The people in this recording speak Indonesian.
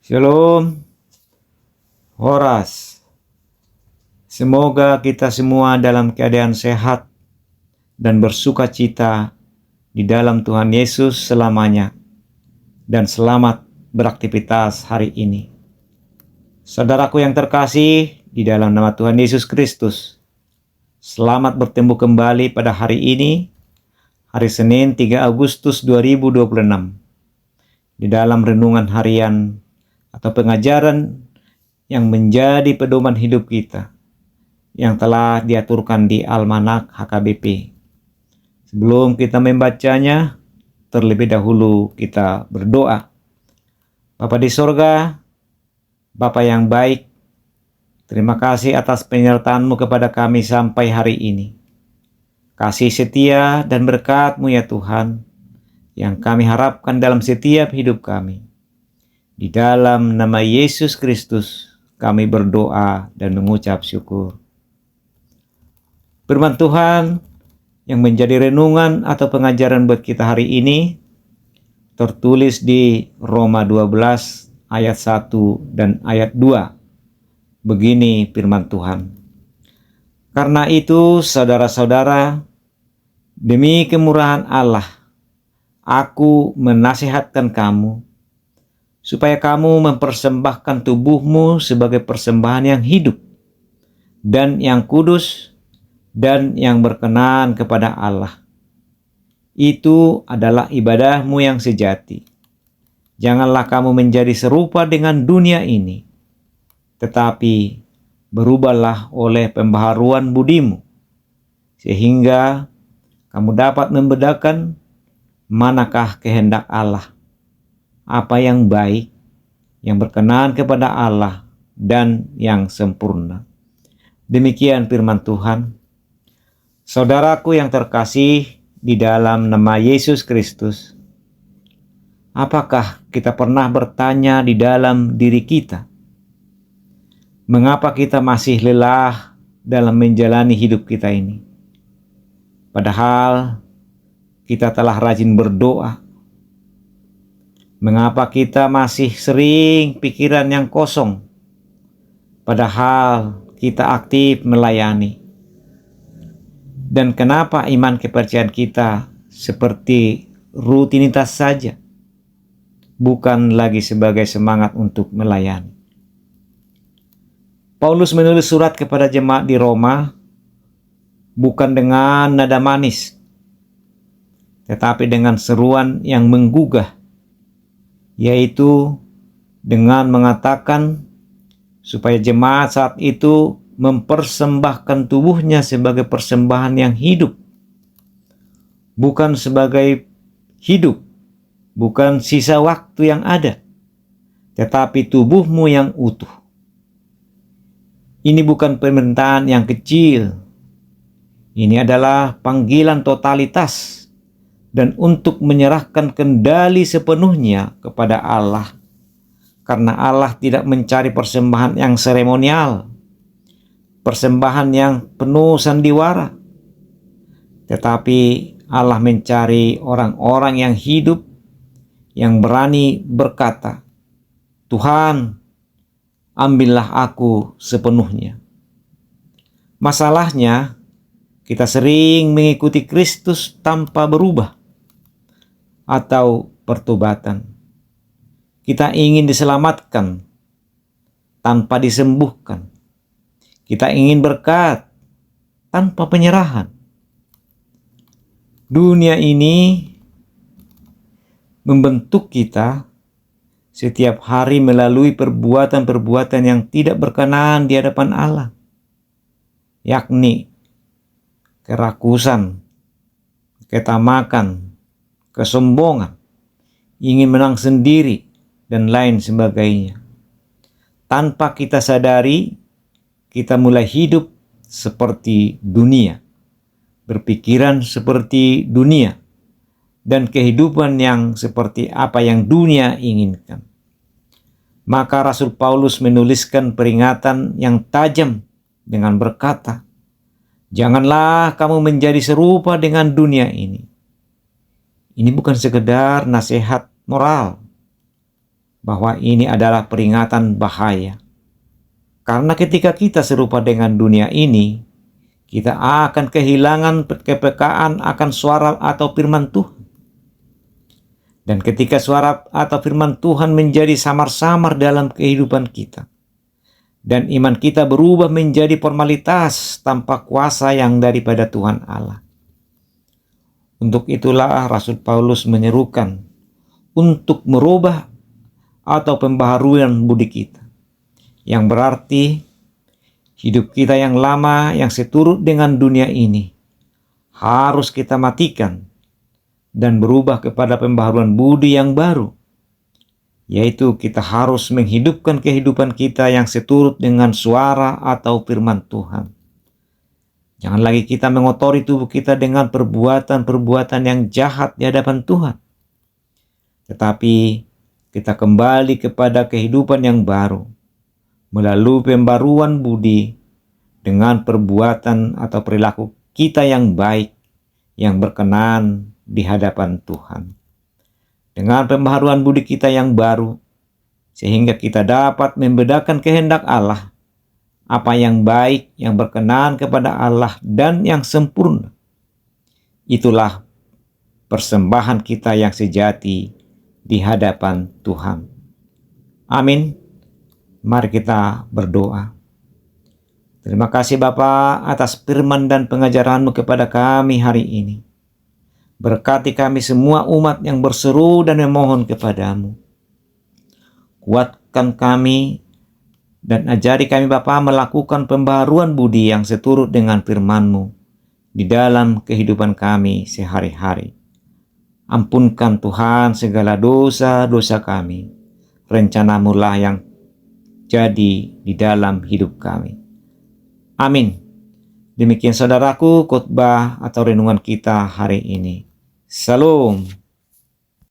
Shalom, Horas. Semoga kita semua dalam keadaan sehat dan bersuka cita di dalam Tuhan Yesus selamanya. Dan selamat beraktivitas hari ini. Saudaraku yang terkasih di dalam nama Tuhan Yesus Kristus, selamat bertemu kembali pada hari ini, hari Senin 3 Agustus 2026. Di dalam renungan harian atau pengajaran yang menjadi pedoman hidup kita yang telah diaturkan di Almanak HKBP. Sebelum kita membacanya, terlebih dahulu kita berdoa. Bapa di sorga, Bapa yang baik, terima kasih atas penyertaan-Mu kepada kami sampai hari ini. Kasih setia dan berkat-Mu ya Tuhan, yang kami harapkan dalam setiap hidup kami. Di dalam nama Yesus Kristus kami berdoa dan mengucap syukur. Firman Tuhan yang menjadi renungan atau pengajaran buat kita hari ini tertulis di Roma 12 ayat 1 dan ayat 2. Begini firman Tuhan. Karena itu saudara-saudara, demi kemurahan Allah, aku menasihatkan kamu supaya kamu mempersembahkan tubuhmu sebagai persembahan yang hidup dan yang kudus dan yang berkenan kepada Allah. Itu adalah ibadahmu yang sejati. Janganlah kamu menjadi serupa dengan dunia ini, tetapi berubahlah oleh pembaharuan budimu, sehingga kamu dapat membedakan manakah kehendak Allah, apa yang baik, yang berkenan kepada Allah, dan yang sempurna. Demikian firman Tuhan. Saudaraku yang terkasih di dalam nama Yesus Kristus, apakah kita pernah bertanya di dalam diri kita, mengapa kita masih lelah dalam menjalani hidup kita ini? Padahal kita telah rajin berdoa. Mengapa kita masih sering pikiran yang kosong, padahal kita aktif melayani? Dan kenapa iman kepercayaan kita seperti rutinitas saja, bukan lagi sebagai semangat untuk melayani? Paulus menulis surat kepada jemaat di Roma bukan dengan nada manis, tetapi dengan seruan yang menggugah, yaitu dengan mengatakan supaya jemaat saat itu mempersembahkan tubuhnya sebagai persembahan yang hidup, bukan sebagai hidup, bukan sisa waktu yang ada, tetapi tubuhmu yang utuh. Ini bukan permintaan yang kecil, ini adalah panggilan totalitas dan untuk menyerahkan kendali sepenuhnya kepada Allah. Karena Allah tidak mencari persembahan yang seremonial, persembahan yang penuh sandiwara, tetapi Allah mencari orang-orang yang hidup, yang berani berkata, Tuhan, ambillah aku sepenuhnya. Masalahnya, kita sering mengikuti Kristus tanpa berubah atau pertobatan. Kita ingin diselamatkan tanpa disembuhkan. Kita ingin berkat tanpa penyerahan. Dunia ini membentuk kita setiap hari melalui perbuatan-perbuatan yang tidak berkenan di hadapan Allah, yakni kerakusan, ketamakan, kesombongan, ingin menang sendiri, dan lain sebagainya. Tanpa kita sadari, kita mulai hidup seperti dunia, berpikiran seperti dunia, dan kehidupan yang seperti apa yang dunia inginkan. Maka Rasul Paulus menuliskan peringatan yang tajam dengan berkata, janganlah kamu menjadi serupa dengan dunia ini. Ini bukan sekedar nasihat moral, bahwa ini adalah peringatan bahaya. Karena ketika kita serupa dengan dunia ini, kita akan kehilangan kepekaan akan suara atau firman Tuhan. Dan ketika suara atau firman Tuhan menjadi samar-samar dalam kehidupan kita, dan iman kita berubah menjadi formalitas tanpa kuasa yang daripada Tuhan Allah. Untuk itulah Rasul Paulus menyerukan untuk merubah atau pembaharuan budi kita, yang berarti hidup kita yang lama yang seturut dengan dunia ini harus kita matikan dan berubah kepada pembaharuan budi yang baru, yaitu kita harus menghidupkan kehidupan kita yang seturut dengan suara atau firman Tuhan. Jangan lagi kita mengotori tubuh kita dengan perbuatan-perbuatan yang jahat di hadapan Tuhan, tetapi kita kembali kepada kehidupan yang baru melalui pembaruan budi dengan perbuatan atau perilaku kita yang baik, yang berkenan di hadapan Tuhan. Dengan pembaharuan budi kita yang baru, sehingga kita dapat membedakan kehendak Allah, apa yang baik, yang berkenan kepada Allah, dan yang sempurna. Itulah persembahan kita yang sejati di hadapan Tuhan. Amin. Mari kita berdoa. Terima kasih Bapa atas firman dan pengajaran-Mu kepada kami hari ini. Berkati kami semua umat yang berseru dan memohon kepadamu. Kuatkan kami dan ajari kami Bapa melakukan pembaharuan budi yang seturut dengan firman-Mu di dalam kehidupan kami sehari-hari. Ampunkan Tuhan segala dosa-dosa kami. Rencana-Mu lah yang jadi di dalam hidup kami. Amin. Demikian saudaraku khotbah atau renungan kita hari ini. Salam.